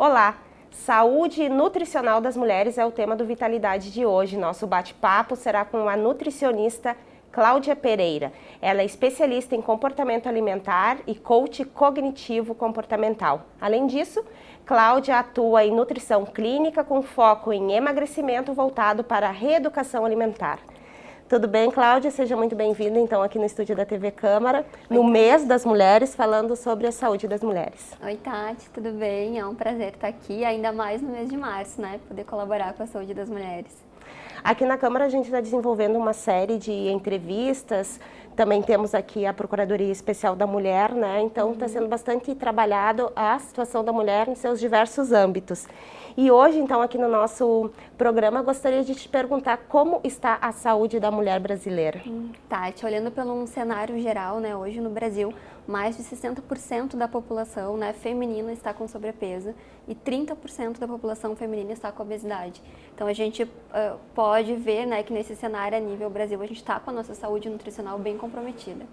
Olá! Saúde nutricional das mulheres é o tema do Vitalidade de hoje. Nosso bate-papo será com a nutricionista Cláudia Pereira. Ela é especialista em comportamento alimentar e coach cognitivo comportamental. Além disso, Cláudia atua em nutrição clínica com foco em emagrecimento voltado para a reeducação alimentar. Tudo bem, Cláudia? Seja muito bem-vinda, então, aqui no estúdio da TV Câmara, no mês das mulheres, falando sobre a saúde das mulheres. Oi, Tati, tudo bem? É um prazer estar aqui, ainda mais no mês de março, né? Poder colaborar com a saúde das mulheres. Aqui na Câmara a gente está desenvolvendo uma série de entrevistas, também temos aqui a Procuradoria Especial da Mulher, né? Então está sendo bastante trabalhado a situação da mulher em seus diversos âmbitos. E hoje, então, aqui no nosso programa, gostaria de te perguntar como está a saúde da mulher brasileira. Tati, olhando pelo um cenário geral, né, hoje no Brasil, mais de 60% da população, né, feminina está com sobrepeso e 30% da população feminina está com obesidade. Então a gente pode ver, né, que nesse cenário a nível Brasil a gente está com a nossa saúde nutricional bem comprometida.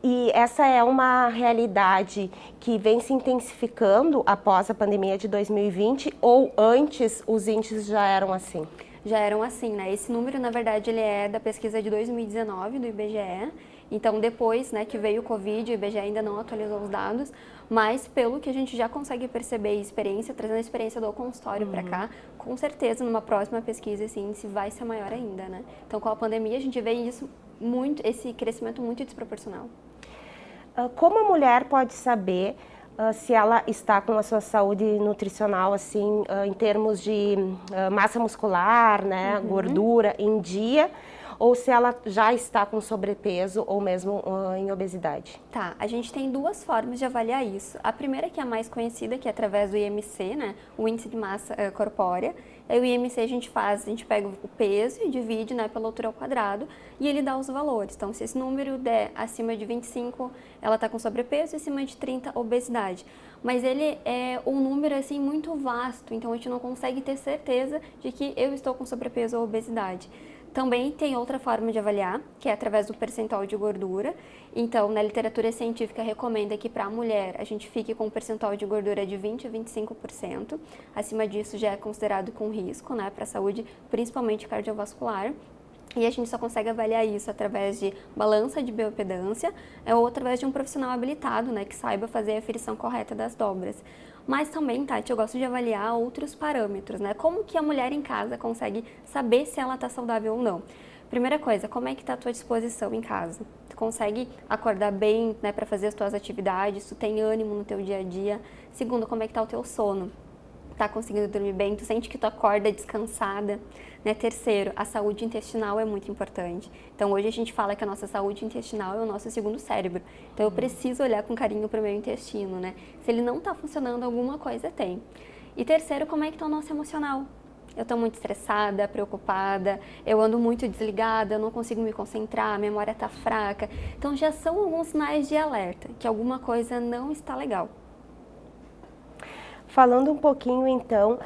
E essa é uma realidade que vem se intensificando após a pandemia de 2020 ou antes os índices já eram assim? Já eram assim, né? Esse número, na verdade, ele é da pesquisa de 2019 do IBGE. Então, depois, né, que veio o Covid, o IBGE ainda não atualizou os dados, mas pelo que a gente já consegue perceber e experiência, trazendo a experiência do consultório para cá, com certeza, numa próxima pesquisa, esse índice vai ser maior ainda, né? Então, com a pandemia, a gente vê isso esse crescimento muito desproporcional. Como a mulher pode saber se ela está com a sua saúde nutricional, assim, em termos de massa muscular, né, gordura em dia, ou se ela já está com sobrepeso ou mesmo em obesidade? Tá, a gente tem duas formas de avaliar isso. A primeira, que é a mais conhecida, que é através do IMC, né, o índice de massa corpórea. Aí o IMC a gente pega o peso e divide, né, pela altura ao quadrado e ele dá os valores. Então, se esse número der acima de 25, ela está com sobrepeso, e acima de 30, obesidade. Mas ele é um número, assim, muito vasto, então a gente não consegue ter certeza de que eu estou com sobrepeso ou obesidade. Também tem outra forma de avaliar, que é através do percentual de gordura. Então, na literatura científica, recomenda que para a mulher a gente fique com um percentual de gordura de 20 a 25%. Acima disso já é considerado com risco, né, para a saúde, principalmente cardiovascular. E a gente só consegue avaliar isso através de balança de bioimpedância ou através de um profissional habilitado, né, que saiba fazer a aferição correta das dobras. Mas também, Tati, eu gosto de avaliar outros parâmetros, né? Como que a mulher em casa consegue saber se ela está saudável ou não? Primeira coisa, como é que está a tua disposição em casa? Tu consegue acordar bem, né, para fazer as tuas atividades? Tu tem ânimo no teu dia a dia? Segundo, como é que está o teu sono? Tá conseguindo dormir bem? Tu sente que tu acorda descansada? Né? Terceiro, a saúde intestinal é muito importante. Então, hoje a gente fala que a nossa saúde intestinal é o nosso segundo cérebro. Então, eu preciso olhar com carinho para o meu intestino, né? Se ele não está funcionando, alguma coisa tem. E terceiro, como é que está o nosso emocional? Eu estou muito estressada, preocupada, eu ando muito desligada, eu não consigo me concentrar, a memória está fraca. Então, já são alguns sinais de alerta, que alguma coisa não está legal. Falando um pouquinho, então,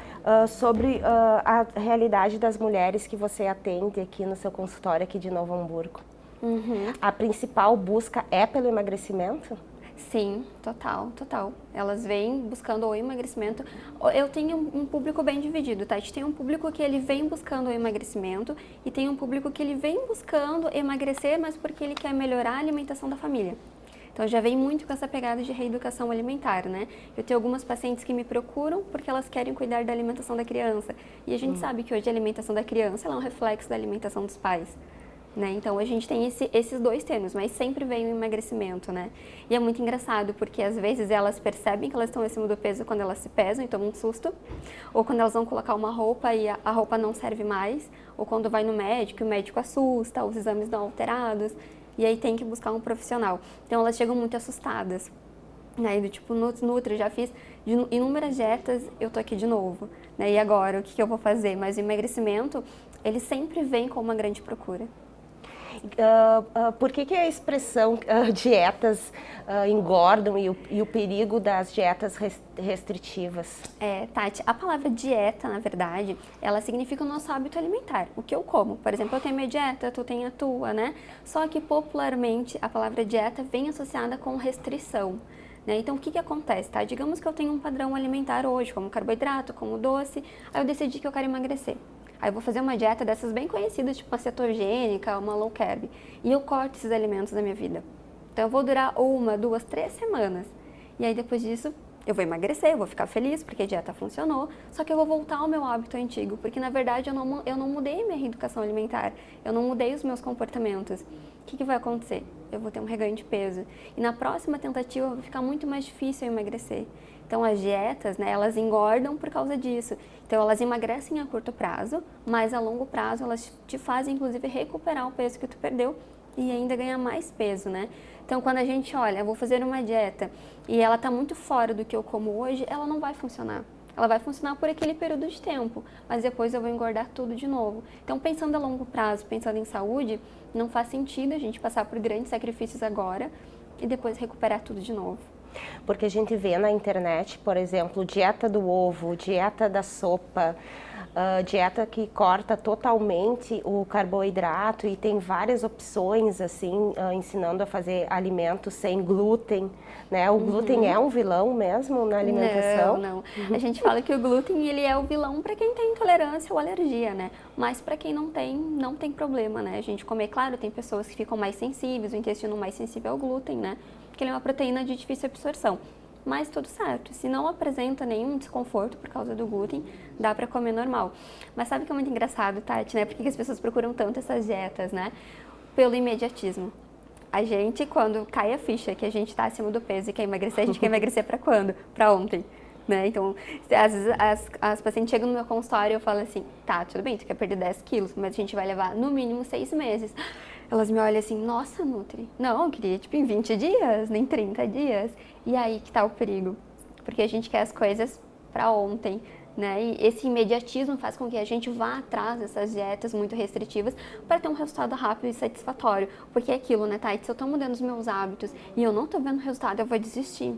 sobre a realidade das mulheres que você atende aqui no seu consultório aqui de Novo Hamburgo. A principal busca é pelo emagrecimento? Sim, total, total. Elas vêm buscando o emagrecimento. Eu tenho um público bem dividido, tá? A gente tem um público que ele vem buscando o emagrecimento e tem um público que ele vem buscando emagrecer, mas porque ele quer melhorar a alimentação da família. Então, já vem muito com essa pegada de reeducação alimentar, né? Eu tenho algumas pacientes que me procuram porque elas querem cuidar da alimentação da criança. E a gente sabe que hoje a alimentação da criança ela é um reflexo da alimentação dos pais, né? Então, a gente tem esses dois termos, mas sempre vem o emagrecimento, né? E é muito engraçado porque, às vezes, elas percebem que elas estão acima do peso quando elas se pesam e tomam um susto. Ou quando elas vão colocar uma roupa e a roupa não serve mais. Ou quando vai no médico e o médico assusta, os exames estão alterados. E aí tem que buscar um profissional. Então elas chegam muito assustadas, né? Do tipo, Nutri, já fiz inúmeras dietas, eu tô aqui de novo, né? E agora, o que eu vou fazer? Mas o emagrecimento, ele sempre vem com uma grande procura. Por que a expressão dietas engordam e o perigo das dietas restritivas? Tati, a palavra dieta, na verdade, ela significa o nosso hábito alimentar, o que eu como. Por exemplo, eu tenho minha dieta, tu tem a tua, né? Só que popularmente a palavra dieta vem associada com restrição. né? Então, o que acontece, tá? Digamos que eu tenho um padrão alimentar hoje, como carboidrato, como doce, aí eu decidi que eu quero emagrecer. Aí eu vou fazer uma dieta dessas bem conhecidas, tipo uma cetogênica, uma low carb, e eu corto esses alimentos da minha vida. Então, eu vou durar 1, 2, 3 semanas. E aí, depois disso, eu vou emagrecer, eu vou ficar feliz porque a dieta funcionou, só que eu vou voltar ao meu hábito antigo, porque na verdade eu não mudei minha reeducação alimentar, eu não mudei os meus comportamentos. O que vai acontecer? Eu vou ter um reganho de peso. E na próxima tentativa vai ficar muito mais difícil eu emagrecer. Então as dietas, né, elas engordam por causa disso. Então elas emagrecem a curto prazo, mas a longo prazo elas te fazem inclusive recuperar o peso que tu perdeu e ainda ganhar mais peso, né? Então quando a gente olha, eu vou fazer uma dieta e ela está muito fora do que eu como hoje, ela não vai funcionar. Ela vai funcionar por aquele período de tempo, mas depois eu vou engordar tudo de novo. Então, pensando a longo prazo, pensando em saúde, não faz sentido a gente passar por grandes sacrifícios agora e depois recuperar tudo de novo. Porque a gente vê na internet, por exemplo, dieta do ovo, dieta da sopa, dieta que corta totalmente o carboidrato e tem várias opções, assim, ensinando a fazer alimentos sem glúten, né? O glúten é um vilão mesmo na alimentação? Não. A gente fala que o glúten, ele é o vilão para quem tem intolerância ou alergia, né? Mas para quem não tem problema, né? A gente comer, claro, tem pessoas que ficam mais sensíveis, o intestino mais sensível ao glúten, né? Porque ele é uma proteína de difícil absorção. Mas tudo certo, se não apresenta nenhum desconforto por causa do glúten, dá pra comer normal. Mas sabe o que é muito engraçado, Tati, né? Por que as pessoas procuram tanto essas dietas, né? Pelo imediatismo. A gente, quando cai a ficha que a gente tá acima do peso e quer emagrecer, a gente quer emagrecer pra quando? Pra ontem. Né? Então, às vezes as pacientes chegam no meu consultório e eu falo assim, tá, tudo bem, tu quer perder 10 quilos, mas a gente vai levar no mínimo 6 meses. Elas me olham assim, nossa, Nutri, não, eu queria tipo em 20 dias, nem 30 dias. E aí que tá o perigo, porque a gente quer as coisas pra ontem, né? E esse imediatismo faz com que a gente vá atrás dessas dietas muito restritivas para ter um resultado rápido e satisfatório. Porque é aquilo, né, Tati? Se eu tô mudando os meus hábitos e eu não tô vendo resultado, eu vou desistir.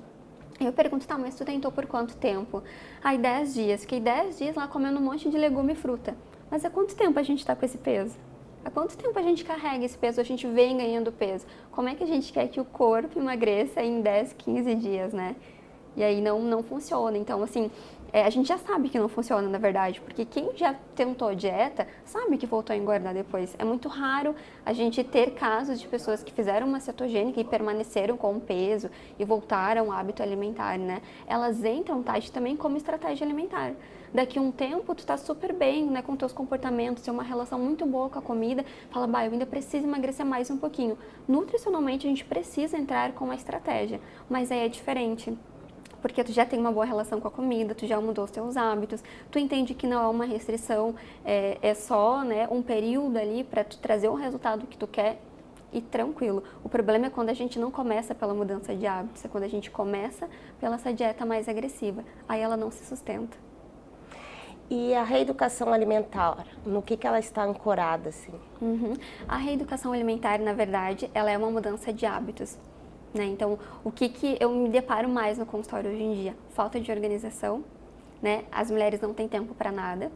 Eu pergunto, tá, mas tu tentou por quanto tempo? Aí 10 dias, fiquei 10 dias lá comendo um monte de legume e fruta. Mas há quanto tempo a gente tá com esse peso? Há quanto tempo a gente carrega esse peso, a gente vem ganhando peso? Como é que a gente quer que o corpo emagreça em 10, 15 dias, né? E aí não funciona. Então, assim, a gente já sabe que não funciona, na verdade, porque quem já tentou dieta sabe que voltou a engordar depois. É muito raro a gente ter casos de pessoas que fizeram uma cetogênica e permaneceram com o peso e voltaram ao hábito alimentar, né? Elas entram, Tati, também como estratégia alimentar. Daqui a um tempo, tu tá super bem, né, com teus comportamentos, tem uma relação muito boa com a comida, fala, bah, eu ainda preciso emagrecer mais um pouquinho. Nutricionalmente, a gente precisa entrar com uma estratégia, mas aí é diferente. Porque tu já tem uma boa relação com a comida, tu já mudou os teus hábitos, tu entende que não é uma restrição, é só, né, um período ali para tu trazer o resultado que tu quer e tranquilo. O problema é quando a gente não começa pela mudança de hábitos, é quando a gente começa pela essa dieta mais agressiva. Aí ela não se sustenta. E a reeducação alimentar, no que ela está ancorada, assim? A reeducação alimentar, na verdade, ela é uma mudança de hábitos. Né? Então, o que eu me deparo mais no consultório hoje em dia? Falta de organização, né? As mulheres não têm tempo para nada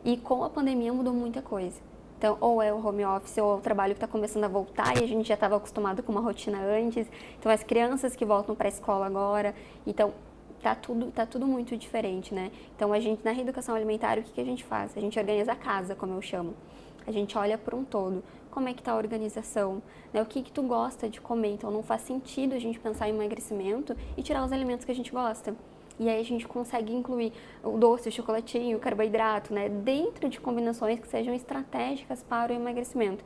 e com a pandemia mudou muita coisa. Então, ou é o home office ou é o trabalho que está começando a voltar e a gente já estava acostumado com uma rotina antes. Então, as crianças que voltam para a escola agora, então tá tudo muito diferente, né? Então, a gente na reeducação alimentar, o que a gente faz? A gente organiza a casa, como eu chamo. A gente olha por um todo. Como é que está a organização, né? O que tu gosta de comer, então não faz sentido a gente pensar em emagrecimento e tirar os alimentos que a gente gosta. E aí a gente consegue incluir o doce, o chocolatinho, o carboidrato, né? Dentro de combinações que sejam estratégicas para o emagrecimento.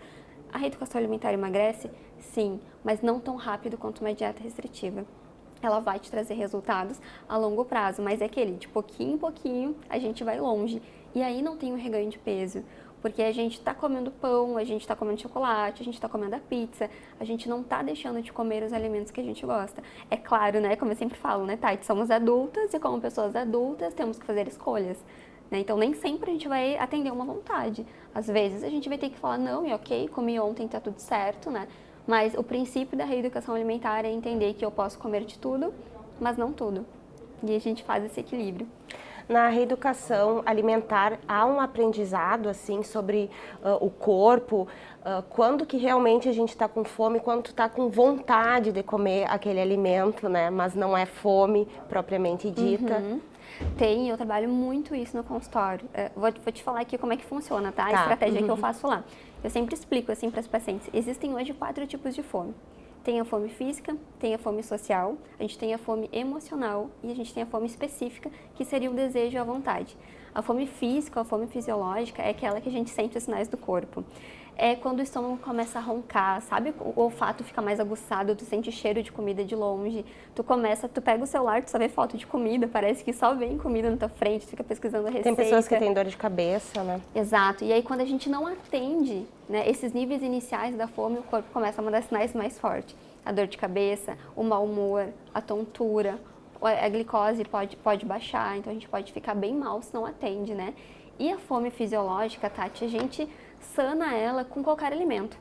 A reeducação alimentar emagrece? Sim, mas não tão rápido quanto uma dieta restritiva. Ela vai te trazer resultados a longo prazo, mas é aquele, de pouquinho em pouquinho, a gente vai longe. E aí não tem um reganho de peso. Porque a gente está comendo pão, a gente está comendo chocolate, a gente está comendo a pizza, a gente não está deixando de comer os alimentos que a gente gosta. É claro, né, como eu sempre falo, né, Tati, somos adultas e como pessoas adultas temos que fazer escolhas. Né? Então nem sempre a gente vai atender uma vontade. Às vezes a gente vai ter que falar, não, e ok, comi ontem, tá tudo certo, né? Mas o princípio da reeducação alimentar é entender que eu posso comer de tudo, mas não tudo. E a gente faz esse equilíbrio. na reeducação alimentar há um aprendizado assim sobre o corpo, quando que realmente a gente está com fome, quando tu está com vontade de comer aquele alimento, né? Mas não é fome propriamente dita. Eu trabalho muito isso no consultório. Vou te falar aqui como é que funciona, tá? A Tá. estratégia que eu faço lá. Eu sempre explico assim para as pacientes. Existem hoje 4 tipos de fome. Tem a fome física, tem a fome social, a gente tem a fome emocional e a gente tem a fome específica, que seria o desejo e a vontade. A fome física, a fome fisiológica, é aquela que a gente sente os sinais do corpo. É quando o estômago começa a roncar, sabe? O olfato fica mais aguçado, tu sente cheiro de comida de longe, tu pega o celular, tu só vê foto de comida, parece que só vem comida na tua frente, tu fica pesquisando a receita. Tem pessoas que têm dor de cabeça, né? Exato. E aí quando a gente não atende, né, esses níveis iniciais da fome, o corpo começa a mandar sinais mais fortes. A dor de cabeça, o mau humor, a tontura, a glicose pode baixar, então a gente pode ficar bem mal se não atende, né? E a fome fisiológica, Tati, a gente sana ela com qualquer alimento.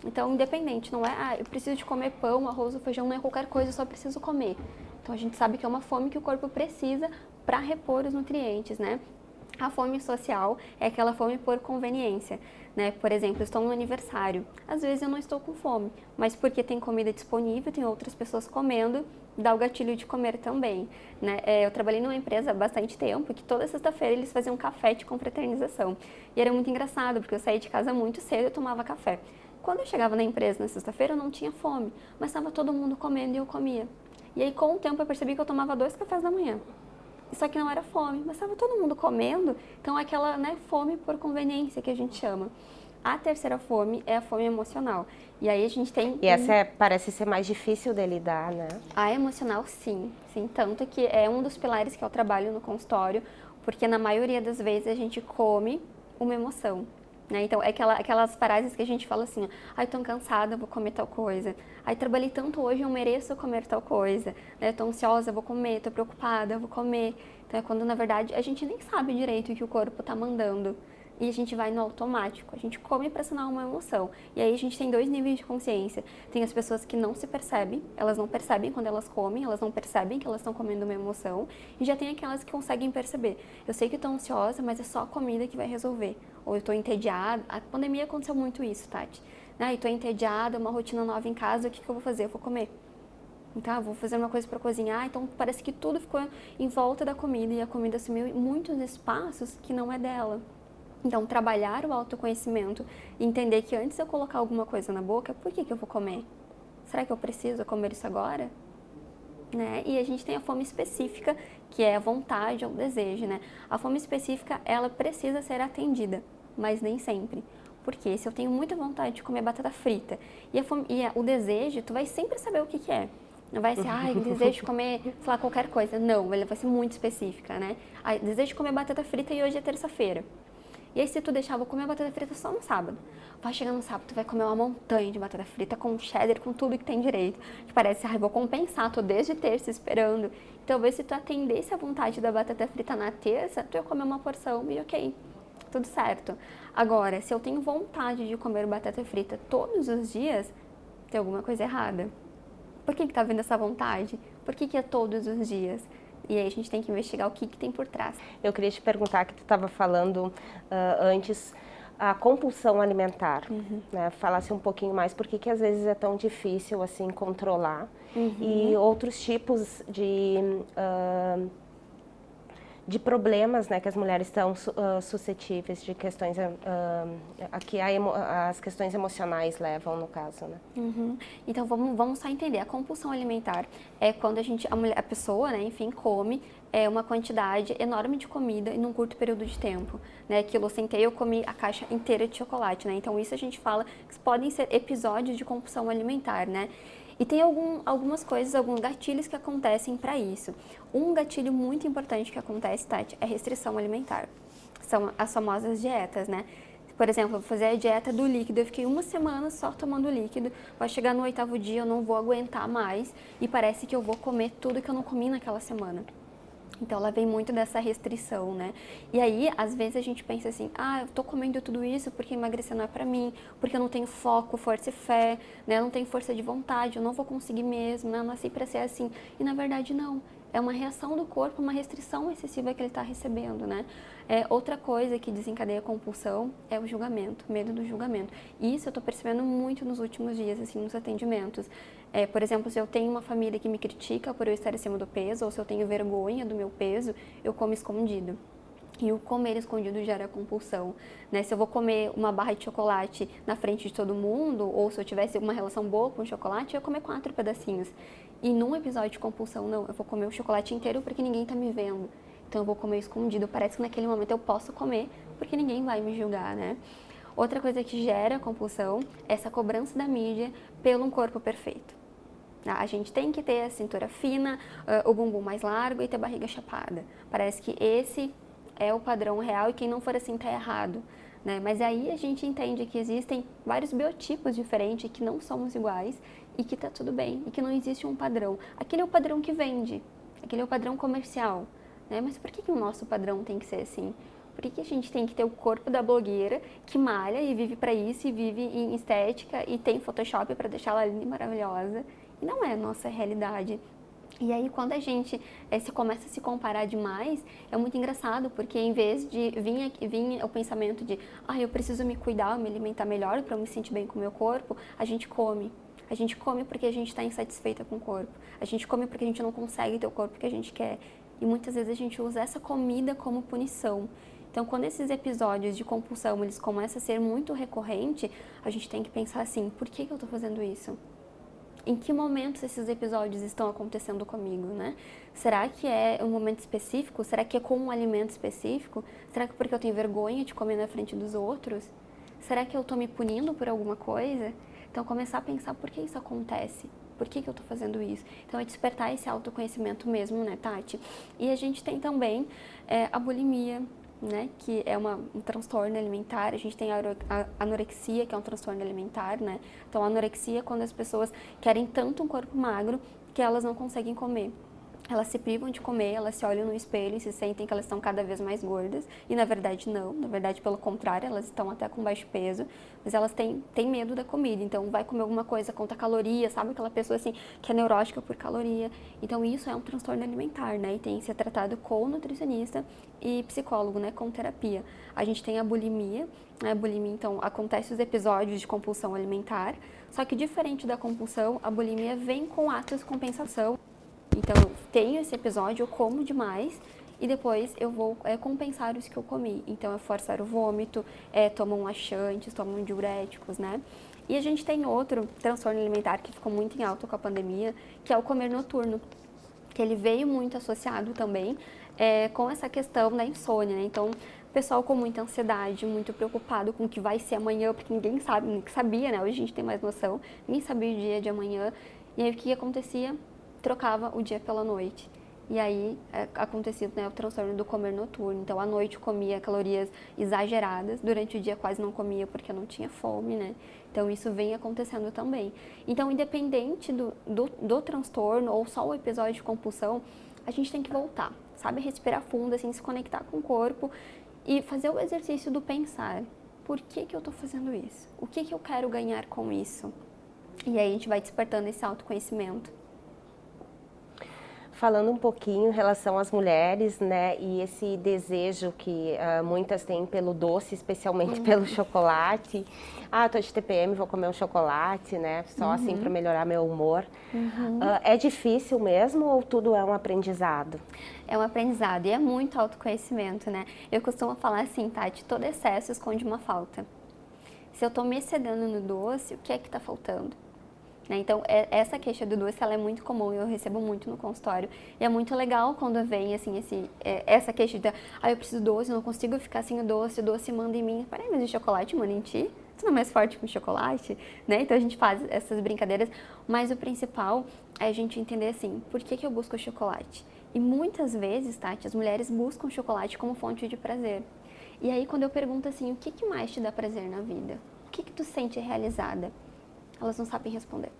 Então, independente, não é, eu preciso de comer pão, arroz ou feijão, não é qualquer coisa, eu só preciso comer. Então, a gente sabe que é uma fome que o corpo precisa para repor os nutrientes, né? A fome social é aquela fome por conveniência, né? Por exemplo, eu estou no aniversário, às vezes eu não estou com fome, mas porque tem comida disponível, tem outras pessoas comendo, dá o gatilho de comer também, né? Eu trabalhei numa empresa há bastante tempo, que toda sexta-feira eles faziam café de confraternização. E era muito engraçado, porque eu saía de casa muito cedo e tomava café. Quando eu chegava na empresa na sexta-feira, eu não tinha fome, mas estava todo mundo comendo e eu comia. E aí, com o tempo, eu percebi que eu tomava 2 cafés da manhã. Só que não era fome, mas estava todo mundo comendo, então é aquela, né, fome por conveniência que a gente chama. A terceira fome é a fome emocional. E aí a gente tem... E essa parece ser mais difícil de lidar, né? A emocional, sim. Tanto que é um dos pilares que eu trabalho no consultório, porque na maioria das vezes a gente come uma emoção. Né? Então, é aquelas frases que a gente fala assim, ai, tô cansada, vou comer tal coisa. Ai, trabalhei tanto hoje, eu mereço comer tal coisa. Né? Tô ansiosa, vou comer. Tô preocupada, vou comer. Então, é quando, na verdade, a gente nem sabe direito o que o corpo tá mandando. E a gente vai no automático. A gente come para sanar uma emoção. E aí a gente tem 2 níveis de consciência. Tem as pessoas que não se percebem, elas não percebem quando elas comem, elas não percebem que elas estão comendo uma emoção. E já tem aquelas que conseguem perceber. Eu sei que estou ansiosa, mas é só a comida que vai resolver. Ou eu estou entediada. A pandemia aconteceu muito isso, Tati. E estou entediada, uma rotina nova em casa, o que eu vou fazer? Eu vou comer. Então, vou fazer uma coisa para cozinhar. Então, parece que tudo ficou em volta da comida e a comida assumiu muitos espaços que não é dela. Então, trabalhar o autoconhecimento e entender que antes de eu colocar alguma coisa na boca, por que eu vou comer? Será que eu preciso comer isso agora? Né? E a gente tem a fome específica, que é a vontade ou o desejo, né? A fome específica, ela precisa ser atendida, mas nem sempre. Porque se eu tenho muita vontade de comer batata frita o desejo, tu vai sempre saber o que é. Não vai ser, desejo de comer, sei lá, qualquer coisa. Não, ela vai ser muito específica, né? Desejo de comer batata frita e hoje é terça-feira. E aí, se tu deixar, vou comer a batata frita só no sábado. Vai chegar no sábado, tu vai comer uma montanha de batata frita com cheddar, com tudo que tem direito. Que parece, vou compensar, tô desde terça esperando. Então, talvez se tu atendesse a vontade da batata frita na terça, tu ia comer uma porção e ok, tudo certo. Agora, se eu tenho vontade de comer batata frita todos os dias, tem alguma coisa errada. Por que tá vindo essa vontade? Por que é todos os dias? E aí a gente tem que investigar o que tem por trás. Eu queria te perguntar, que tu estava falando antes, a compulsão alimentar. Né? Falasse um pouquinho mais, por que às vezes é tão difícil assim controlar. E outros tipos de problemas, né, que as mulheres estão suscetíveis, de questões que as questões emocionais levam, no caso, né? Então vamos só entender. A compulsão alimentar é quando a pessoa, né, enfim, come uma quantidade enorme de comida em um curto período de tempo, né? Que eu sentei, eu comi a caixa inteira de chocolate, né? Então isso a gente fala que podem ser episódios de compulsão alimentar, né? E tem algumas coisas, alguns gatilhos que acontecem para isso. Um gatilho muito importante que acontece, Tati, é restrição alimentar. São as famosas dietas, né? Por exemplo, eu vou fazer a dieta do líquido, eu fiquei 1 semana só tomando líquido, vai chegar no 8º dia, eu não vou aguentar mais e parece que eu vou comer tudo que eu não comi naquela semana. Então, ela vem muito dessa restrição, né? E aí, às vezes a gente pensa assim, eu tô comendo tudo isso porque emagrecer não é pra mim, porque eu não tenho foco, força e fé, né? Eu não tenho força de vontade, eu não vou conseguir mesmo, né? Eu nasci pra ser assim. E na verdade, não. É uma reação do corpo, uma restrição excessiva que ele está recebendo, né? Outra coisa que desencadeia a compulsão é o julgamento, medo do julgamento. E isso eu estou percebendo muito nos últimos dias, assim, nos atendimentos. Por exemplo, se eu tenho uma família que me critica por eu estar acima do peso, ou se eu tenho vergonha do meu peso, eu como escondido. E o comer escondido gera compulsão, né? Se eu vou comer uma barra de chocolate na frente de todo mundo, ou se eu tivesse uma relação boa com o chocolate, eu ia comer 4 pedacinhos. E num episódio de compulsão, não, eu vou comer o chocolate inteiro porque ninguém tá me vendo. Então eu vou comer escondido. Parece que naquele momento eu posso comer porque ninguém vai me julgar, né? Outra coisa que gera compulsão é essa cobrança da mídia pelo um corpo perfeito. A gente tem que ter a cintura fina, o bumbum mais largo e ter a barriga chapada. Parece que esse é o padrão real e quem não for assim tá errado, né? Mas aí a gente entende que existem vários biotipos diferentes, que não somos iguais e que tá tudo bem, e que não existe um padrão. Aquele é o padrão que vende, aquele é o padrão comercial, né? Mas por que o nosso padrão tem que ser assim? Por que a gente tem que ter o corpo da blogueira que malha e vive para isso, e vive em estética e tem Photoshop para deixar ela linda e maravilhosa? E não é a nossa realidade. E aí, quando a gente se começa a se comparar demais, é muito engraçado, porque em vez de vir o pensamento de eu preciso me cuidar, me alimentar melhor para eu me sentir bem com o meu corpo, a gente come. A gente come porque a gente está insatisfeita com o corpo. A gente come porque a gente não consegue ter o corpo que a gente quer. E muitas vezes a gente usa essa comida como punição. Então, quando esses episódios de compulsão eles começam a ser muito recorrentes, a gente tem que pensar assim, por que eu estou fazendo isso? Em que momentos esses episódios estão acontecendo comigo, né? Será que é um momento específico? Será que é com um alimento específico? Será que porque eu tenho vergonha de comer na frente dos outros? Será que eu estou me punindo por alguma coisa? Então, começar a pensar por que isso acontece? Por que eu estou fazendo isso? Então, é despertar esse autoconhecimento mesmo, né, Tati? E a gente tem também a bulimia, né, que é um transtorno alimentar. A gente tem a anorexia, que é um transtorno alimentar, né? Então, a anorexia é quando as pessoas querem tanto um corpo magro que elas não conseguem comer. Elas se privam de comer, elas se olham no espelho e se sentem que elas estão cada vez mais gordas. E na verdade não, na verdade pelo contrário, elas estão até com baixo peso, mas elas têm medo da comida. Então vai comer alguma coisa, conta caloria, sabe? Aquela pessoa assim que é neurótica por caloria. Então isso é um transtorno alimentar, né? E tem que ser tratado com nutricionista e psicólogo, né? Com terapia. A gente tem a bulimia, né? A bulimia, então, acontece os episódios de compulsão alimentar, só que diferente da compulsão, a bulimia vem com atos de compensação. Então, eu tenho esse episódio, eu como demais e depois eu vou compensar os que eu comi. Então, é forçar o vômito, tomam laxantes, tomam diuréticos, né? E a gente tem outro transtorno alimentar que ficou muito em alta com a pandemia, que é o comer noturno, que ele veio muito associado também com essa questão da insônia, né? Então, o pessoal com muita ansiedade, muito preocupado com o que vai ser amanhã, porque ninguém sabe, nem sabia, né? Hoje a gente tem mais noção, ninguém sabia o dia de amanhã. E aí, o que acontecia? Trocava o dia pela noite. E aí acontecia, né, o transtorno do comer noturno. Então, à noite comia calorias exageradas, durante o dia quase não comia porque não tinha fome, né? Então, isso vem acontecendo também. Então, independente do transtorno ou só o episódio de compulsão, a gente tem que voltar, sabe? Respirar fundo, assim, se conectar com o corpo e fazer o exercício do pensar. Por que eu tô fazendo isso? O que eu quero ganhar com isso? E aí a gente vai despertando esse autoconhecimento. Falando um pouquinho em relação às mulheres, né, e esse desejo que muitas têm pelo doce, especialmente pelo chocolate. Tô de TPM, vou comer um chocolate, né, só assim para melhorar meu humor. É difícil mesmo ou tudo é um aprendizado? É um aprendizado e é muito autoconhecimento, né? Eu costumo falar assim, Tati, todo excesso esconde uma falta. Se eu tô me excedendo no doce, o que é que tá faltando? Então, essa queixa do doce, ela é muito comum, eu recebo muito no consultório. E é muito legal quando vem, assim, essa queixa de, eu preciso doce, não consigo ficar sem o doce manda em mim. Peraí, mas o chocolate manda em ti? Você não é mais forte que o chocolate? Né? Então, a gente faz essas brincadeiras, mas o principal é a gente entender, assim, por que eu busco o chocolate? E muitas vezes, Tati, as mulheres buscam o chocolate como fonte de prazer. E aí, quando eu pergunto, assim, o que mais te dá prazer na vida? O que tu sente realizada? Elas não sabem responder.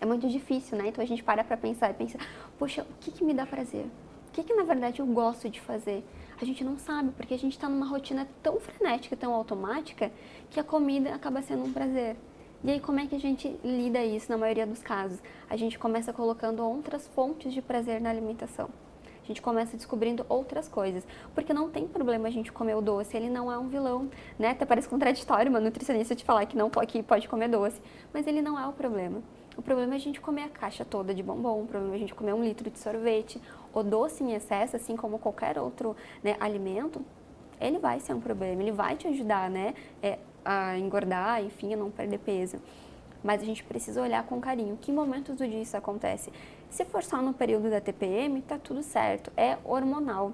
É muito difícil, né? Então a gente para pensar e pensa, poxa, o que me dá prazer? O que na verdade eu gosto de fazer? A gente não sabe, porque a gente está numa rotina tão frenética, tão automática, que a comida acaba sendo um prazer. E aí, como é que a gente lida isso na maioria dos casos? A gente começa colocando outras fontes de prazer na alimentação. A gente começa descobrindo outras coisas. Porque não tem problema a gente comer o doce, ele não é um vilão, né? Até parece contraditório uma nutricionista te falar que não que pode comer doce, mas ele não é o problema. O problema é a gente comer a caixa toda de bombom, o problema é a gente comer 1 litro de sorvete. O doce em excesso, assim como qualquer outro, né, alimento, ele vai ser um problema, ele vai te ajudar, né, a engordar, enfim, a não perder peso. Mas a gente precisa olhar com carinho. Que momentos do dia isso acontece? Se for só no período da TPM, tá tudo certo. É hormonal.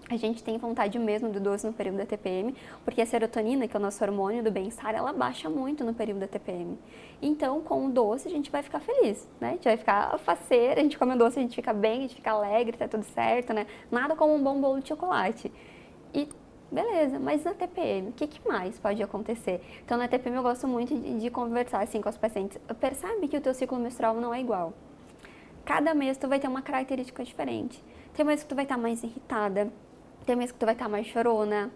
A gente tem vontade mesmo do doce no período da TPM, porque a serotonina, que é o nosso hormônio do bem-estar, ela baixa muito no período da TPM. Então, com o doce, a gente vai ficar feliz, né? A gente vai ficar faceira, a gente come o doce, a gente fica bem, a gente fica alegre, tá tudo certo, né? Nada como um bom bolo de chocolate. E beleza, mas na TPM, o que mais pode acontecer? Então, na TPM eu gosto muito de conversar assim com os pacientes. Percebe que o teu ciclo menstrual não é igual. Cada mês tu vai ter uma característica diferente. Tem mês que tu vai estar mais irritada, tem mês que tu vai estar mais chorona,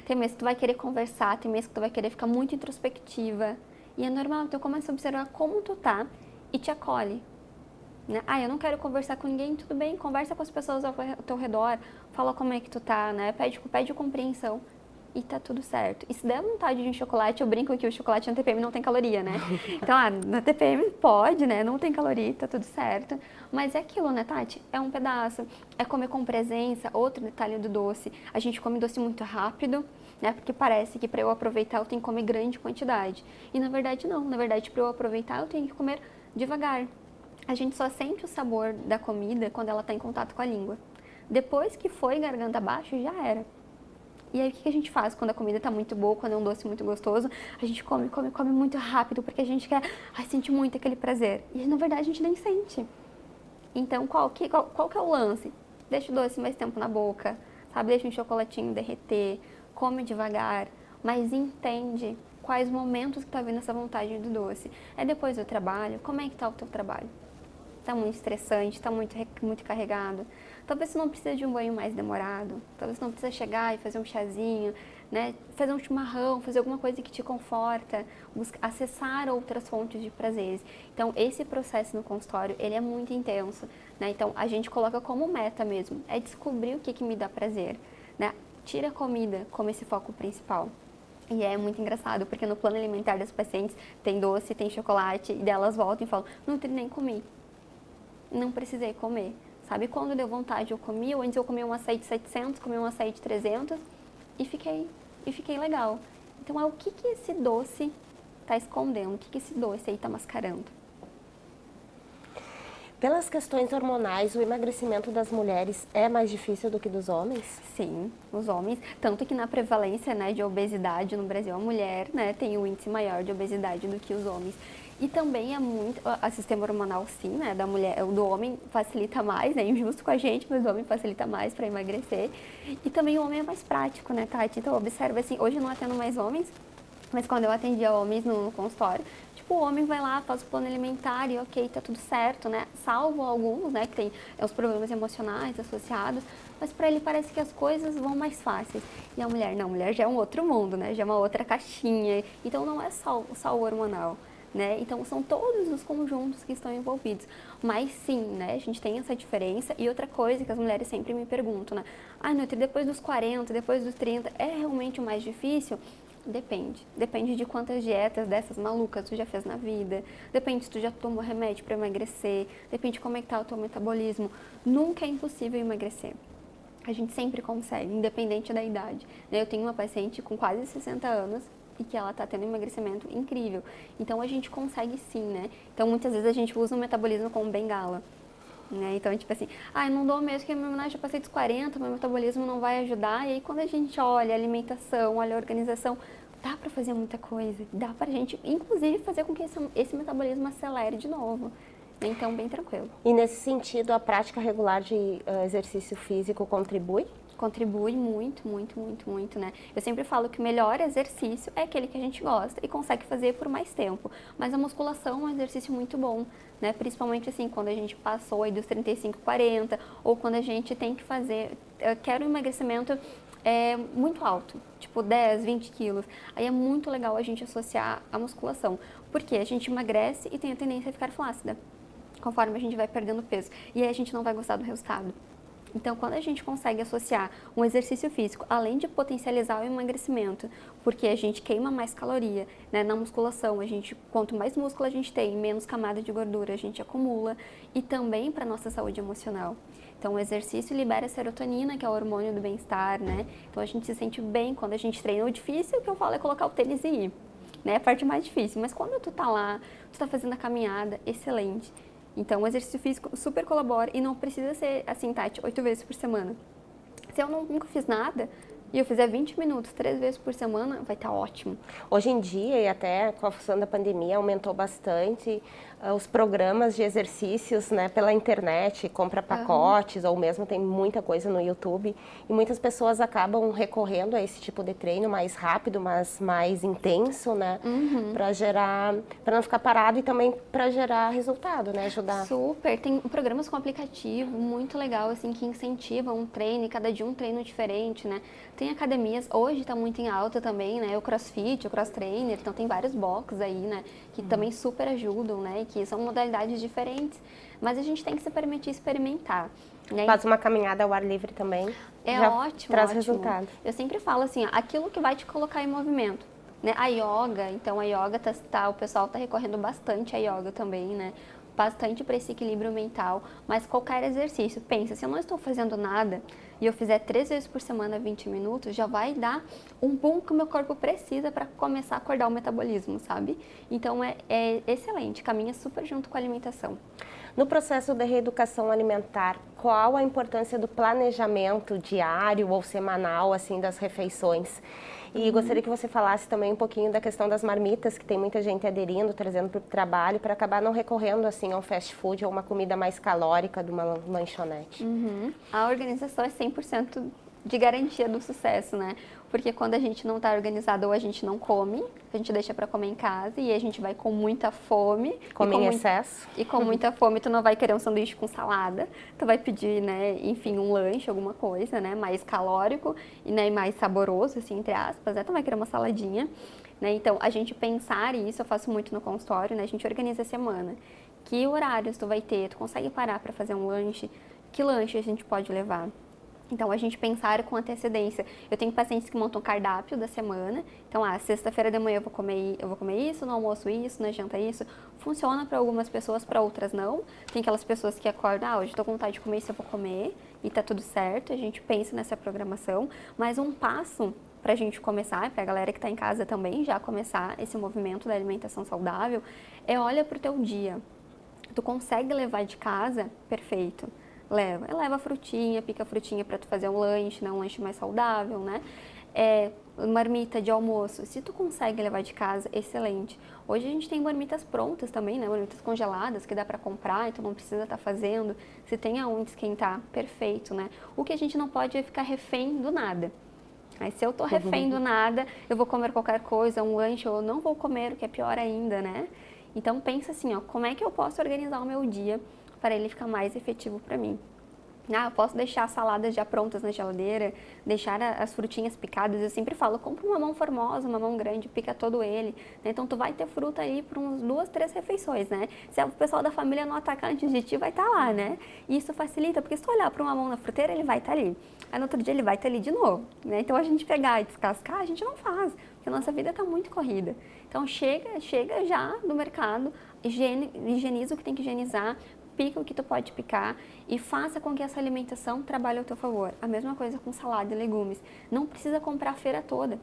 tem mês que tu vai querer conversar, tem mês que tu vai querer ficar muito introspectiva. E é normal, então começa a observar como tu tá e te acolhe. Né? Ah, eu não quero conversar com ninguém, tudo bem, conversa com as pessoas ao teu redor, fala como é que tu tá, né? Pede compreensão e tá tudo certo. E se der vontade de um chocolate, eu brinco que o chocolate na TPM não tem caloria, né? Então, na TPM pode, né? Não tem caloria, tá tudo certo. Mas é aquilo, né, Tati? É um pedaço, é comer com presença. Outro detalhe do doce, a gente come doce muito rápido, né? Porque parece que para eu aproveitar eu tenho que comer grande quantidade. E na verdade não, na verdade para eu aproveitar eu tenho que comer devagar. A gente só sente o sabor da comida quando ela está em contato com a língua. Depois que foi garganta abaixo, já era. E aí o que a gente faz quando a comida está muito boa, quando é um doce muito gostoso? A gente come muito rápido, porque a gente quer sentir muito aquele prazer. E na verdade a gente nem sente. Então qual que é o lance? Deixa o doce mais tempo na boca, sabe? Deixa um chocolatinho derreter, come devagar, mas entende quais momentos que está vindo essa vontade do doce. É depois do trabalho? Como é que está o teu trabalho? Está muito estressante, está muito carregado. Talvez você não precise de um banho mais demorado, talvez você não precisa chegar e fazer um chazinho, né? Fazer um chimarrão, fazer alguma coisa que te conforta, acessar outras fontes de prazeres. Então, esse processo no consultório, ele é muito intenso, né? Então, a gente coloca como meta mesmo, é descobrir o que me dá prazer, né? Tira a comida como esse foco principal. E é muito engraçado, porque no plano alimentar das pacientes tem doce, tem chocolate, e delas voltam e falam, Nutri, nem comi. Não precisei comer, sabe? Quando deu vontade eu comi, ou antes eu comi um açaí de 700, comi um açaí de 300 e fiquei legal. Então é o que esse doce está escondendo, o que esse doce aí está mascarando. Pelas questões hormonais, o emagrecimento das mulheres é mais difícil do que dos homens? Sim, os homens, tanto que na prevalência, né, de obesidade no Brasil, a mulher, né, tem um índice maior de obesidade do que os homens. E também é muito, o sistema hormonal sim, né, da mulher, o do homem facilita mais, né, injusto com a gente, mas o homem facilita mais para emagrecer. E também o homem é mais prático, né, Tati? Então observa assim, hoje eu não atendo mais homens, mas quando eu atendia homens no consultório, tipo, o homem vai lá, faz o plano alimentar e ok, tá tudo certo, né? Salvo alguns, né, que tem os problemas emocionais associados, mas para ele parece que as coisas vão mais fáceis. E a mulher, não, a mulher já é um outro mundo, né? Já é uma outra caixinha. Então não é só o hormonal. Né? Então são todos os conjuntos que estão envolvidos, mas sim, né? A gente tem essa diferença. E outra coisa que as mulheres sempre me perguntam, né? Nutri, depois dos 40, depois dos 30, é realmente o mais difícil? Depende de quantas dietas dessas malucas tu já fez na vida, depende se tu já tomou remédio para emagrecer, depende de como é que tá o teu metabolismo. Nunca é impossível emagrecer. A gente sempre consegue, independente da idade. Eu tenho uma paciente com quase 60 anos e que ela está tendo um emagrecimento incrível. Então, a gente consegue sim, né? Então, muitas vezes a gente usa o metabolismo como bengala. Né? Então, tipo assim, eu não dou mesmo, porque eu já passei dos 40, meu metabolismo não vai ajudar. E aí, quando a gente olha a alimentação, olha a organização, dá pra fazer muita coisa. Dá pra gente, inclusive, fazer com que esse metabolismo acelere de novo. Então, bem tranquilo. E nesse sentido, a prática regular de exercício físico contribui? Contribui muito, né? Eu sempre falo que o melhor exercício é aquele que a gente gosta e consegue fazer por mais tempo. Mas a musculação é um exercício muito bom, né? Principalmente assim, quando a gente passou aí dos 35, 40, ou quando a gente tem que fazer, quero um emagrecimento é muito alto, tipo 10, 20 quilos. Aí é muito legal a gente associar a musculação, porque a gente emagrece e tem a tendência a ficar flácida, conforme a gente vai perdendo peso. E aí a gente não vai gostar do resultado. Então, quando a gente consegue associar um exercício físico, além de potencializar o emagrecimento, porque a gente queima mais caloria, né? Na musculação, quanto mais músculo a gente tem, menos camada de gordura a gente acumula, e também para a nossa saúde emocional. Então, o exercício libera serotonina, que é o hormônio do bem-estar, né? Então, a gente se sente bem quando a gente treina. O difícil, o que eu falo, é colocar o tênis e ir, né? É a parte mais difícil. Mas quando tu tá lá, tu tá fazendo a caminhada, excelente. Então, o exercício físico super colabora e não precisa ser assim, Tati, 8 vezes por semana. Se eu nunca fiz nada e eu fizer 20 minutos 3 vezes por semana, vai estar ótimo. Hoje em dia, e até com a função da pandemia, aumentou bastante os programas de exercícios, né, pela internet, compra pacotes, ou mesmo tem muita coisa no YouTube, e muitas pessoas acabam recorrendo a esse tipo de treino mais rápido, mas mais intenso, né, para não ficar parado e também para gerar resultado, né, ajudar. Super, tem programas com aplicativo muito legal, assim, que incentivam um treino, e cada dia um treino diferente, né. Tem academias, hoje está muito em alta também, né, o CrossFit, o Cross Trainer, então tem vários boxes aí, né, que também super ajudam, né, que são modalidades diferentes, mas a gente tem que se permitir experimentar. Né? Faz uma caminhada ao ar livre também. É ótimo, traz ótimo. resultado. Eu sempre falo assim, ó, aquilo que vai te colocar em movimento. Né? A yoga, então a yoga o pessoal está recorrendo bastante à yoga também, né? Bastante para esse equilíbrio mental, mas qualquer exercício, pensa, se eu não estou fazendo nada e eu fizer 3 vezes por semana 20 minutos, já vai dar um boom que o meu corpo precisa para começar a acordar o metabolismo, sabe? Então é excelente, caminha super junto com a alimentação. No processo de reeducação alimentar, qual a importância do planejamento diário ou semanal, assim, das refeições? E gostaria que você falasse também um pouquinho da questão das marmitas, que tem muita gente aderindo, trazendo para o trabalho, para acabar não recorrendo, assim, ao fast food ou uma comida mais calórica de uma lanchonete. A organização é 100% de garantia do sucesso, né? Porque quando a gente não está organizado ou a gente não come, a gente deixa para comer em casa e a gente vai com muita fome. Come em excesso. E com muita fome, tu não vai querer um sanduíche com salada, tu vai pedir, né, enfim, um lanche, alguma coisa, né, mais calórico e, né, mais saboroso, assim, entre aspas, né, tu vai querer uma saladinha, né, então a gente pensar isso, eu faço muito no consultório, né, a gente organiza a semana, que horários tu vai ter, tu consegue parar para fazer um lanche, que lanche a gente pode levar. Então, a gente pensar com antecedência. Eu tenho pacientes que montam cardápio da semana. Então, sexta-feira de manhã eu vou comer isso, no almoço isso, na janta isso. Funciona para algumas pessoas, para outras não. Tem aquelas pessoas que acordam, hoje estou com vontade de comer isso, eu vou comer. E tá tudo certo, a gente pensa nessa programação. Mas um passo para a gente começar, para a galera que está em casa também já começar esse movimento da alimentação saudável, olha para o teu dia. Tu consegue levar de casa? Perfeito. Leva a frutinha, pica a frutinha para tu fazer um lanche, né? Um lanche mais saudável, né? Marmita de almoço, se tu consegue levar de casa, excelente. Hoje a gente tem marmitas prontas também, né? Marmitas congeladas que dá para comprar, então não precisa estar fazendo. Se tem aonde esquentar, perfeito, né? O que a gente não pode é ficar refém do nada. Mas se eu tô refém do nada, eu vou comer qualquer coisa, um lanche, ou eu não vou comer, o que é pior ainda, né? Então pensa assim, ó, como é que eu posso organizar o meu dia para ele ficar mais efetivo para mim? Eu posso deixar as saladas já prontas na geladeira, deixar as frutinhas picadas. Eu sempre falo, compra uma mamão formosa, uma mamão grande, pica todo ele. Né? Então, tu vai ter fruta aí por uns 2, 3 refeições, né? Se o pessoal da família não atacar antes de ti, vai estar lá, né? E isso facilita, porque se tu olhar para uma mamão na fruteira, ele vai estar ali. Aí, no outro dia, ele vai estar ali de novo, né? Então, a gente pegar e descascar, a gente não faz, porque a nossa vida está muito corrida. Então, chega já no mercado, higieniza o que tem que higienizar, pica o que tu pode picar e faça com que essa alimentação trabalhe ao teu favor. A mesma coisa com salada e legumes. Não precisa comprar a feira toda.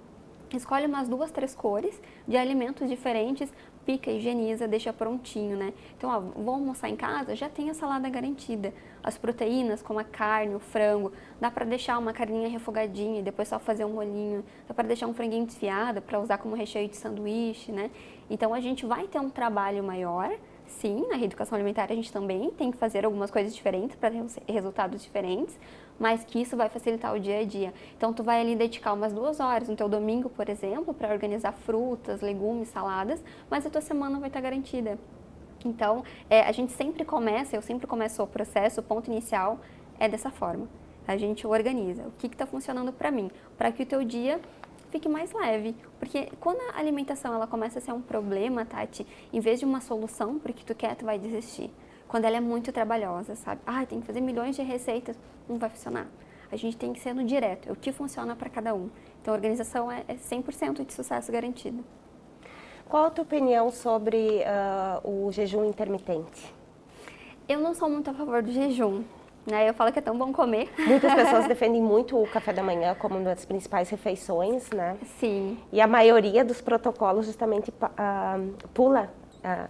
Escolhe umas 2, 3 cores de alimentos diferentes, pica, higieniza, deixa prontinho, né? Então, vou almoçar em casa, já tem a salada garantida. As proteínas, como a carne, o frango, dá para deixar uma carninha refogadinha e depois só fazer um molhinho. Dá para deixar um franguinho desfiado para usar como recheio de sanduíche, né? Então, a gente vai ter um trabalho maior. Sim, na reeducação alimentar a gente também tem que fazer algumas coisas diferentes para ter resultados diferentes, mas que isso vai facilitar o dia a dia. Então, tu vai ali dedicar umas 2 horas no teu domingo, por exemplo, para organizar frutas, legumes, saladas, mas a tua semana vai estar garantida. Então, eu sempre começo o processo, o ponto inicial é dessa forma. A gente organiza o que está funcionando para mim, para que o teu dia fique mais leve. Porque quando a alimentação ela começa a ser um problema, Tati, em vez de uma solução para o que tu quer, tu vai desistir. Quando ela é muito trabalhosa, sabe? Tem que fazer milhões de receitas, não vai funcionar. A gente tem que ser no direto, é o que funciona para cada um. Então a organização é 100% de sucesso garantido. Qual a tua opinião sobre o jejum intermitente? Eu não sou muito a favor do jejum, né? Eu falo que é tão bom comer. Muitas pessoas defendem muito o café da manhã como uma das principais refeições, né? Sim. E a maioria dos protocolos justamente pula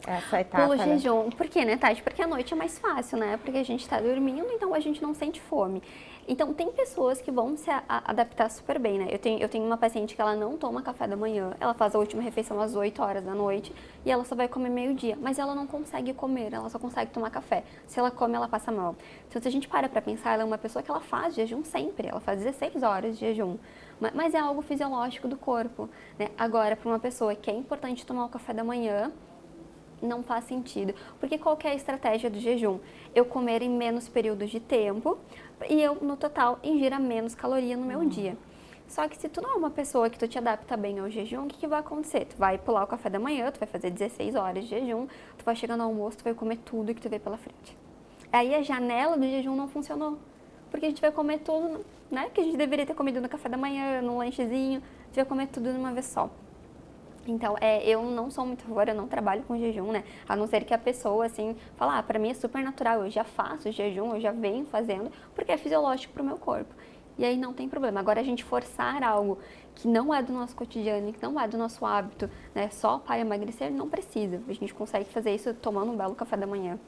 essa etapa, Pula o né? jejum. Por quê, né, Tati? Porque a noite é mais fácil, né? Porque a gente tá dormindo, então a gente não sente fome. Então, tem pessoas que vão se adaptar super bem, né? Eu tenho uma paciente que ela não toma café da manhã, ela faz a última refeição às 8 horas da noite e ela só vai comer meio-dia, mas ela não consegue comer, ela só consegue tomar café. Se ela come, ela passa mal. Então, se a gente para pra pensar, ela é uma pessoa que ela faz jejum sempre, ela faz 16 horas de jejum, mas é algo fisiológico do corpo, né? Agora, para uma pessoa que é importante tomar o café da manhã, não faz sentido, porque qual que é a estratégia do jejum? Eu comer em menos períodos de tempo e eu, no total, ingira menos caloria no meu dia. Só que se tu não é uma pessoa que tu te adapta bem ao jejum, o que vai acontecer? Tu vai pular o café da manhã, tu vai fazer 16 horas de jejum, tu vai chegar no almoço, tu vai comer tudo que tu vê pela frente. Aí a janela do jejum não funcionou, porque a gente vai comer tudo, né, que a gente deveria ter comido no café da manhã, no lanchezinho, a gente vai comer tudo de uma vez só. Então, eu não sou muito a favor, eu não trabalho com jejum, né? A não ser que a pessoa, assim, fala, pra mim é super natural, eu já faço jejum, eu já venho fazendo, porque é fisiológico pro meu corpo. E aí não tem problema. Agora, a gente forçar algo que não é do nosso cotidiano, que não é do nosso hábito, né? Só para emagrecer, não precisa. A gente consegue fazer isso tomando um belo café da manhã.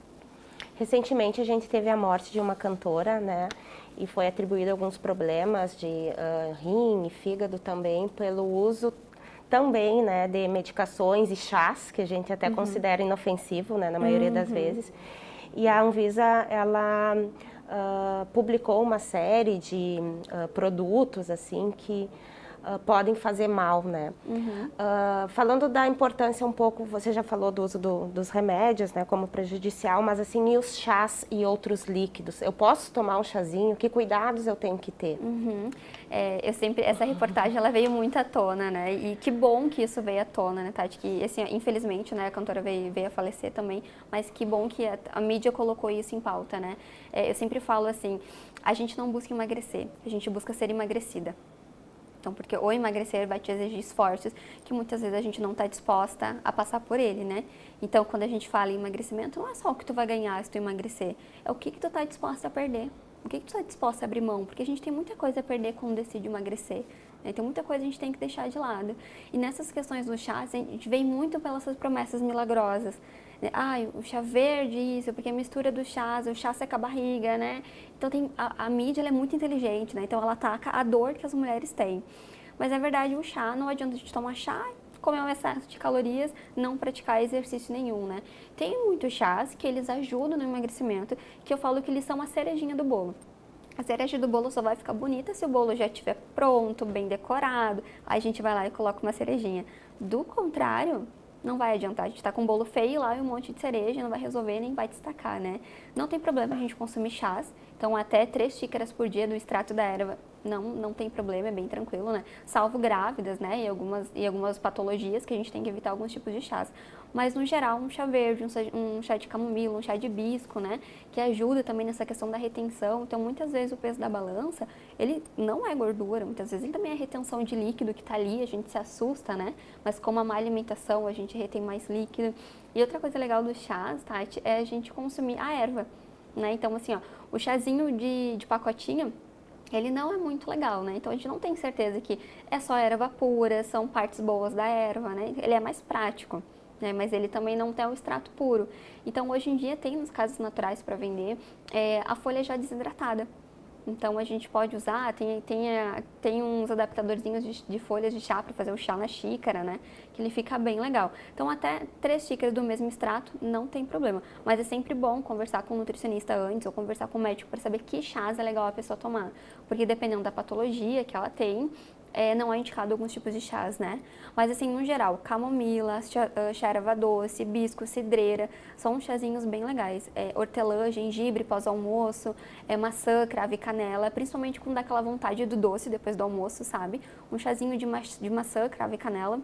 Recentemente a gente teve a morte de uma cantora, né? E foi atribuído alguns problemas de rim e fígado também pelo uso também, né, de medicações e chás, que a gente até considera inofensivo, né, na maioria das vezes. E a Anvisa, ela publicou uma série de produtos, assim, que podem fazer mal, né? Falando da importância um pouco, você já falou do uso dos remédios, né, como prejudicial, mas assim, e os chás e outros líquidos? Eu posso tomar um chazinho? Que cuidados eu tenho que ter? Essa reportagem, ela veio muito à tona, né? E que bom que isso veio à tona, né, Tati? Que, assim, infelizmente, né, a cantora veio a falecer também, mas que bom que a mídia colocou isso em pauta, né? Eu sempre falo assim, a gente não busca emagrecer, a gente busca ser emagrecida. Então, porque o emagrecer vai te exigir esforços que muitas vezes a gente não está disposta a passar por ele, né? Então, quando a gente fala em emagrecimento, não é só o que tu vai ganhar se tu emagrecer, é o que tu está disposta a perder. O que tu está disposta a abrir mão? Porque a gente tem muita coisa a perder quando decide emagrecer. Né? Tem muita coisa que a gente tem que deixar de lado. E nessas questões do chá, a gente vem muito pelas promessas milagrosas. O chá verde, isso, porque a mistura dos chás, o chá seca a barriga, né? Então a mídia ela é muito inteligente, né? Então ela ataca a dor que as mulheres têm. Mas na verdade o chá, não adianta a gente tomar chá, comer um excesso de calorias, não praticar exercício nenhum, né? Tem muitos chás que eles ajudam no emagrecimento, que eu falo que eles são a cerejinha do bolo. A cereja do bolo só vai ficar bonita se o bolo já estiver pronto, bem decorado, aí a gente vai lá e coloca uma cerejinha. Do contrário, não vai adiantar, a gente tá com um bolo feio lá e um monte de cereja, não vai resolver nem vai destacar, né? Não tem problema a gente consumir chás, então até 3 xícaras por dia do extrato da erva não tem problema, é bem tranquilo, né? Salvo grávidas, né? E algumas patologias que a gente tem que evitar alguns tipos de chás. Mas no geral, um chá verde, um chá de camomila, um chá de hibisco, né? Que ajuda também nessa questão da retenção. Então, muitas vezes o peso da balança, ele não é gordura, muitas vezes ele também é retenção de líquido que tá ali, a gente se assusta, né? Mas com uma má alimentação, a gente retém mais líquido. E outra coisa legal dos chás, Tati, é a gente consumir a erva, né? Então, assim, ó, o chazinho de pacotinho, ele não é muito legal, né? Então a gente não tem certeza que é só erva pura, são partes boas da erva, né? Ele é mais prático, né? Mas ele também não tem o extrato puro. Então hoje em dia tem nos casas naturais para vender a folha já desidratada. Então a gente pode usar, tem uns adaptadorzinhos de folhas de chá para fazer o chá na xícara, né? Que ele fica bem legal. Então até 3 xícaras do mesmo extrato não tem problema. Mas é sempre bom conversar com o nutricionista antes ou conversar com o médico para saber que chás é legal a pessoa tomar. Porque dependendo da patologia que ela tem, não é indicado alguns tipos de chás, né? Mas assim, no geral, camomila, chá erva doce, hibisco, cidreira, são chazinhos bem legais. Hortelã, gengibre pós-almoço, maçã, cravo e canela, principalmente quando dá aquela vontade do doce depois do almoço, sabe? Um chazinho de maçã, cravo e canela,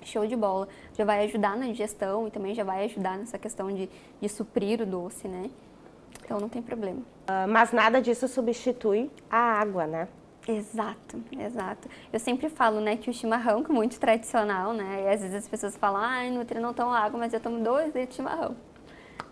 show de bola. Já vai ajudar na digestão e também já vai ajudar nessa questão de suprir o doce, né? Então não tem problema. Mas nada disso substitui a água, né? Exato, exato. Eu sempre falo, né, que o chimarrão, que é muito tradicional, né, e às vezes as pessoas falam, Nutri, não tomo água, mas eu tomo 2 litros de chimarrão,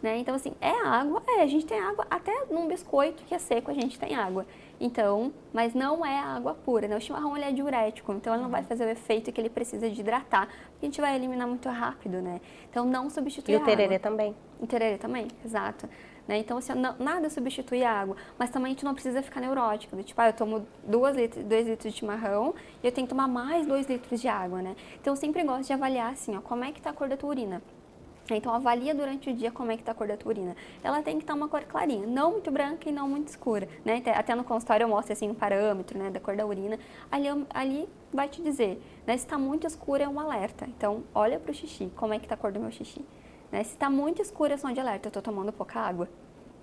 né, então assim, água, a gente tem água, até num biscoito que é seco a gente tem água, então, mas não é água pura, né, o chimarrão ele é diurético, então ele não vai fazer o efeito que ele precisa de hidratar, porque a gente vai eliminar muito rápido, né, então não substitui a água. E o tererê também. O tererê também, exato. Né? Então, assim, nada substitui a água, mas também a gente não precisa ficar neurótico, tipo, eu tomo 2 litros de chimarrão e eu tenho que tomar mais 2 litros de água, né? Então, eu sempre gosto de avaliar, assim, ó, como é que tá a cor da tua urina. Então, avalia durante o dia como é que tá a cor da tua urina. Ela tem que estar uma cor clarinha, não muito branca e não muito escura, né? Até no consultório eu mostro, assim, um parâmetro, né, da cor da urina. Ali vai te dizer, né, se tá muito escura é um alerta. Então, olha pro xixi, como é que tá a cor do meu xixi. Né? Se está muito escuro, é som de alerta, eu estou tomando pouca água.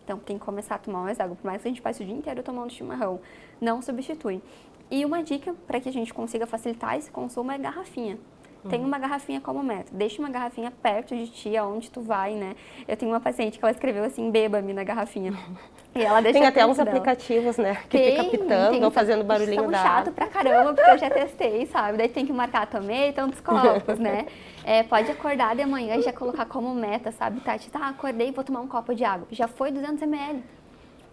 Então, tem que começar a tomar mais água. Por mais que a gente passe o dia inteiro tomando chimarrão, não substitui. E uma dica para que a gente consiga facilitar esse consumo é garrafinha. Tem uma garrafinha como meta. Deixa uma garrafinha perto de ti, aonde tu vai, né? Eu tenho uma paciente que ela escreveu assim, beba-me na garrafinha. E ela deixa tem até uns dela. aplicativos, né? Que fica pitando ou fazendo barulhinho da água. Chato pra caramba, porque eu já testei, sabe? Daí tem que marcar, tomei tantos copos, né? Pode acordar de manhã e já colocar como meta, sabe, Tati? Tá, acordei, vou tomar um copo de água. Já foi 200 ml.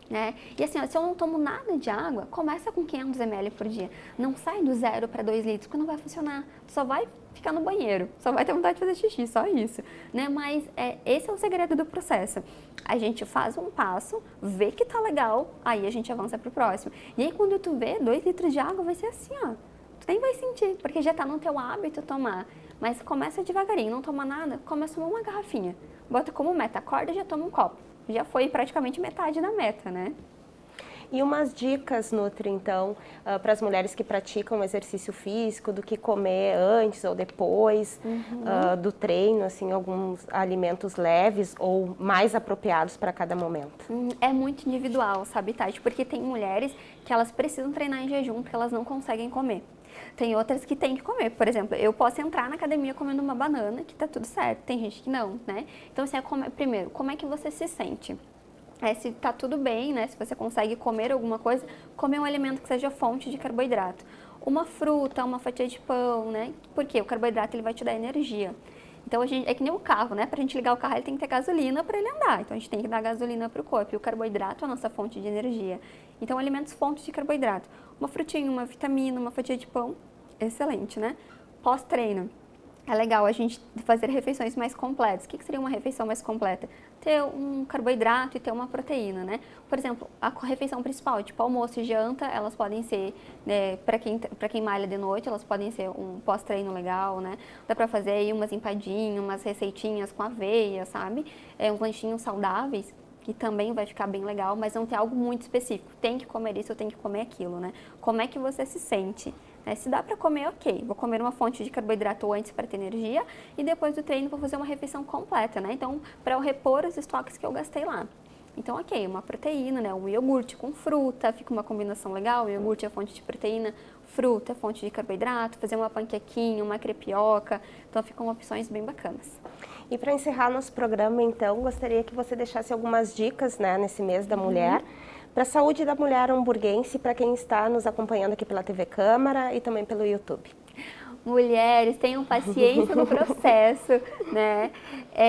Né? E assim, ó, se eu não tomo nada de água, começa com 500 ml por dia. Não sai do 0 para 2 litros, porque não vai funcionar. Tu só vai ficar no banheiro, só vai ter vontade de fazer xixi, só isso. Né? Mas esse é o segredo do processo. A gente faz um passo, vê que tá legal, aí a gente avança pro próximo. E aí quando tu vê 2 litros de água, vai ser assim, ó. Tu nem vai sentir, porque já tá no teu hábito tomar. Mas começa devagarinho, não toma nada, começa a tomar uma garrafinha. Bota como meta, acorda e já toma um copo. Já foi praticamente metade da meta, né? E umas dicas, Nutri, então, para as mulheres que praticam exercício físico, do que comer antes ou depois do treino, assim, alguns alimentos leves ou mais apropriados para cada momento. É muito individual, sabe, Tati? Porque tem mulheres que elas precisam treinar em jejum porque elas não conseguem comer. Tem outras que têm que comer. Por exemplo, eu posso entrar na academia comendo uma banana, que tá tudo certo. Tem gente que não, né? Então, assim, primeiro, como é que você se sente? Se tá tudo bem, né? Se você consegue comer alguma coisa, comer um alimento que seja fonte de carboidrato. Uma fruta, uma fatia de pão, né? Porque o carboidrato ele vai te dar energia. Então, é que nem o carro, né? Pra gente ligar o carro, ele tem que ter gasolina para ele andar. Então, a gente tem que dar gasolina pro corpo. E o carboidrato é a nossa fonte de energia. Então, alimentos fontes de carboidrato. Uma frutinha, uma vitamina, uma fatia de pão, excelente, né? Pós-treino, é legal a gente fazer refeições mais completas. O que seria uma refeição mais completa? Ter um carboidrato e ter uma proteína, né? Por exemplo, a refeição principal, tipo almoço e janta, elas podem ser, né, para quem malha de noite, elas podem ser um pós-treino legal, né? Dá pra fazer aí umas empadinhas, umas receitinhas com aveia, sabe? Uns lanchinhos saudáveis, que também vai ficar bem legal, mas não tem algo muito específico. Tem que comer isso ou tem que comer aquilo, né? Como é que você se sente? Se dá para comer, ok. Vou comer uma fonte de carboidrato antes para ter energia e depois do treino vou fazer uma refeição completa, né? Então, para eu repor os estoques que eu gastei lá. Então, ok, uma proteína, né? Um iogurte com fruta, fica uma combinação legal. O iogurte é fonte de proteína, fruta é fonte de carboidrato, fazer uma panquequinha, uma crepioca. Então, ficam opções bem bacanas. E para encerrar nosso programa, então, gostaria que você deixasse algumas dicas, né, nesse mês da mulher, para a saúde da mulher hamburguense, para quem está nos acompanhando aqui pela TV Câmara e também pelo YouTube. Mulheres, tenham paciência no processo, né?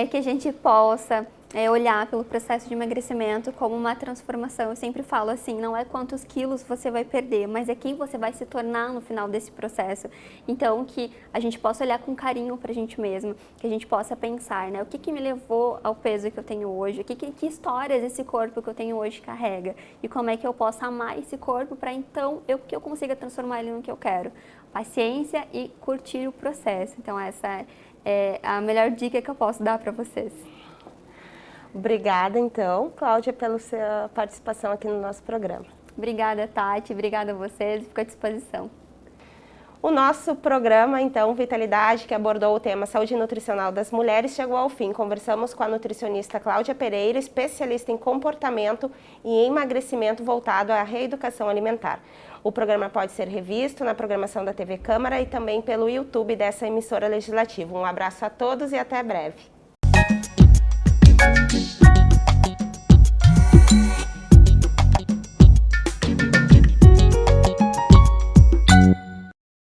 Que a gente possa olhar pelo processo de emagrecimento como uma transformação. Eu sempre falo assim, não é quantos quilos você vai perder, mas é quem você vai se tornar no final desse processo. Então, que a gente possa olhar com carinho pra gente mesmo, que a gente possa pensar, né? O que me levou ao peso que eu tenho hoje? Que histórias esse corpo que eu tenho hoje carrega? E como é que eu posso amar esse corpo para então que eu consiga transformar ele no que eu quero? Paciência e curtir o processo. Então, essa é a melhor dica que eu posso dar para vocês. Obrigada, então, Cláudia, pela sua participação aqui no nosso programa. Obrigada, Tati. Obrigada a vocês. Fico à disposição. O nosso programa, então, Vitalidade, que abordou o tema saúde nutricional das mulheres, chegou ao fim. Conversamos com a nutricionista Cláudia Pereira, especialista em comportamento e emagrecimento voltado à reeducação alimentar. O programa pode ser revisto na programação da TV Câmara e também pelo YouTube dessa emissora legislativa. Um abraço a todos e até breve.